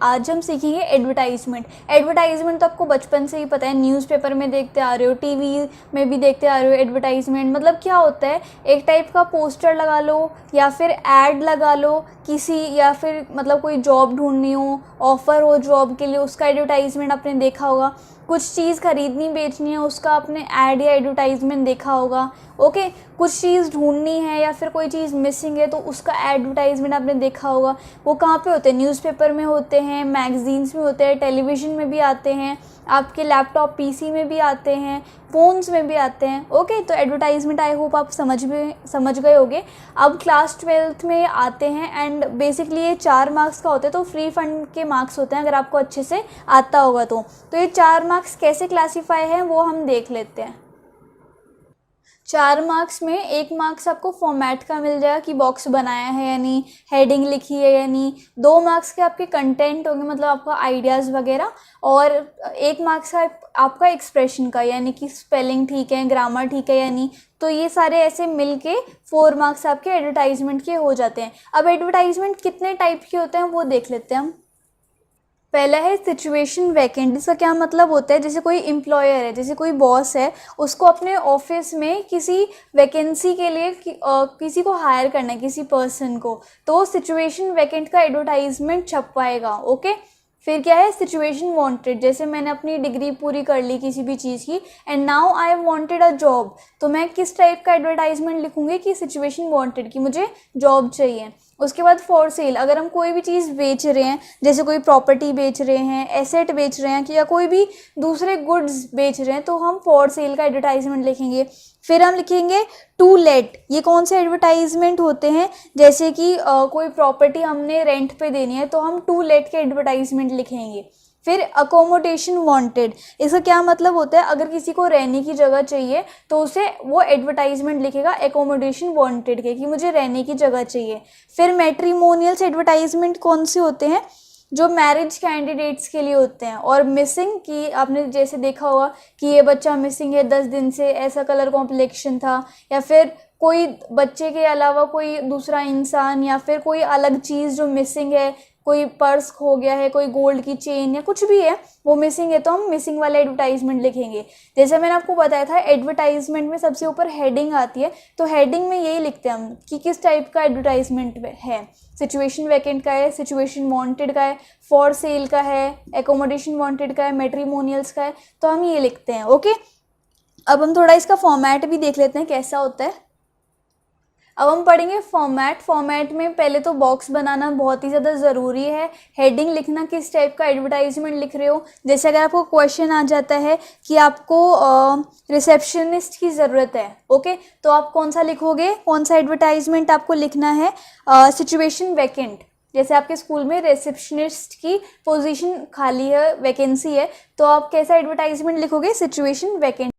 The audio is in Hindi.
आज हम सीखेंगे एडवर्टाइजमेंट। एडवर्टाइजमेंट तो आपको बचपन से ही पता है, न्यूज़पेपर में देखते आ रहे हो, टीवी में भी देखते आ रहे हो। एडवर्टाइजमेंट मतलब क्या होता है, एक टाइप का पोस्टर लगा लो या फिर ऐड लगा लो किसी, या फिर मतलब कोई जॉब ढूंढनी हो, ऑफ़र हो जॉब के लिए, उसका एडवर्टाइजमेंट आपने देखा होगा। कुछ चीज़ खरीदनी बेचनी है, उसका आपने ऐड या एडवर्टाइजमेंट देखा होगा। ओके, कुछ चीज़ ढूंढनी है या फिर कोई चीज़ मिसिंग है तो उसका एडवर्टाइजमेंट आपने देखा होगा। वो कहाँ पे होते हैं? न्यूज़पेपर में होते हैं, मैगजीन्स में होते हैं, टेलीविज़न में भी आते हैं, आपके लैपटॉप पीसी में भी आते हैं, फ़ोन्स में भी आते हैं। ओके, तो एडवर्टाइजमेंट आई होप आप समझ गए होंगे। अब क्लास 12th में आते हैं एंड बेसिकली ये 4 मार्क्स का होता है, तो फ्री फंड के मार्क्स होते हैं अगर आपको अच्छे से आता होगा तो ये 4 मार्क्स कैसे क्लासीफाई हैं वो हम देख लेते हैं। 4 मार्क्स में 1 मार्क्स आपको फॉर्मेट का मिल जाएगा कि बॉक्स बनाया है या नहीं, हेडिंग लिखी है या नहीं। 2 मार्क्स के आपके कंटेंट होंगे, मतलब आपका आइडियाज़ वगैरह। और 1 मार्क्स का आपका एक्सप्रेशन का, यानी कि स्पेलिंग ठीक है, ग्रामर ठीक है या नहीं। तो ये सारे ऐसे मिल के 4 मार्क्स आपके एडवर्टाइजमेंट के हो जाते हैं। अब एडवर्टाइजमेंट कितने टाइप के होते हैं वो देख लेते हैं हम। पहला है सिचुएशन वैकेंट। इसका क्या मतलब होता है, जैसे कोई एम्प्लॉयर है, जैसे कोई बॉस है, उसको अपने ऑफिस में किसी वैकेंसी के लिए किसी को हायर करना है, किसी पर्सन को, तो सिचुएशन वैकेंट का एडवर्टाइजमेंट छपवाएगा। ओके, फिर क्या है सिचुएशन वांटेड। जैसे मैंने अपनी डिग्री पूरी कर ली किसी भी चीज़ की and now I wanted a job, तो मैं किस टाइप का एडवर्टाइजमेंट लिखूंगी कि सिचुएशन वांटेड, कि मुझे जॉब चाहिए। उसके बाद फॉर सेल, अगर हम कोई भी चीज़ बेच रहे हैं, जैसे कोई प्रॉपर्टी बेच रहे हैं, एसेट बेच रहे हैं, कि या कोई भी दूसरे गुड्स बेच रहे हैं, तो हम फॉर सेल का एडवर्टाइजमेंट लिखेंगे। फिर हम लिखेंगे टू लेट। ये कौन से एडवर्टाइजमेंट होते हैं, जैसे कि कोई प्रॉपर्टी हमने रेंट पे देनी है तो हम टू लेट के एडवर्टाइजमेंट लिखेंगे। फिर अकोमोडेशन वांटेड, इसका क्या मतलब होता है, अगर किसी को रहने की जगह चाहिए तो उसे वो एडवर्टाइजमेंट लिखेगा एकोमोडेशन वांटेड के, कि मुझे रहने की जगह चाहिए। फिर मैट्रिमोनियल्स एडवर्टाइजमेंट कौन से होते हैं, जो मैरिज कैंडिडेट्स के लिए होते हैं। और मिसिंग, की आपने जैसे देखा होगा कि ये बच्चा मिसिंग है 10 दिन से, ऐसा कलर कॉम्प्लेक्शन था, या फिर कोई बच्चे के अलावा कोई दूसरा इंसान या फिर कोई अलग चीज़ जो मिसिंग है, कोई पर्स खो गया है, कोई गोल्ड की चेन या कुछ भी है वो मिसिंग है, तो हम मिसिंग वाला एडवर्टाइजमेंट लिखेंगे। जैसे मैंने आपको बताया था एडवर्टाइजमेंट में सबसे ऊपर हेडिंग आती है, तो हेडिंग में यही लिखते हैं हम कि किस टाइप का एडवर्टाइजमेंट है। सिचुएशन वैकेंट का है, सिचुएशन वांटेड का है, फॉर सेल का है, एकोमोडेशन वांटेड का है, मैट्रिमोनियल्स का है, तो हम ये लिखते हैं। ओके, अब हम थोड़ा इसका फॉर्मेट भी देख लेते हैं कैसा होता है। अब हम पढ़ेंगे फॉर्मेट। फॉर्मेट में पहले तो बॉक्स बनाना बहुत ही ज़्यादा ज़रूरी है, हेडिंग लिखना किस टाइप का एडवर्टाइजमेंट लिख रहे हो। जैसे अगर आपको क्वेश्चन आ जाता है कि आपको रिसेप्शनिस्ट की ज़रूरत है, ओके, तो आप कौन सा लिखोगे, कौन सा एडवर्टाइजमेंट आपको लिखना है, सिचुएशन वैकेंट। जैसे आपके स्कूल में रिसेप्शनिस्ट की पोजीशन खाली है, वैकेंसी है, तो आप कैसा एडवर्टाइजमेंट लिखोगे, सिचुएशन वैकेंट।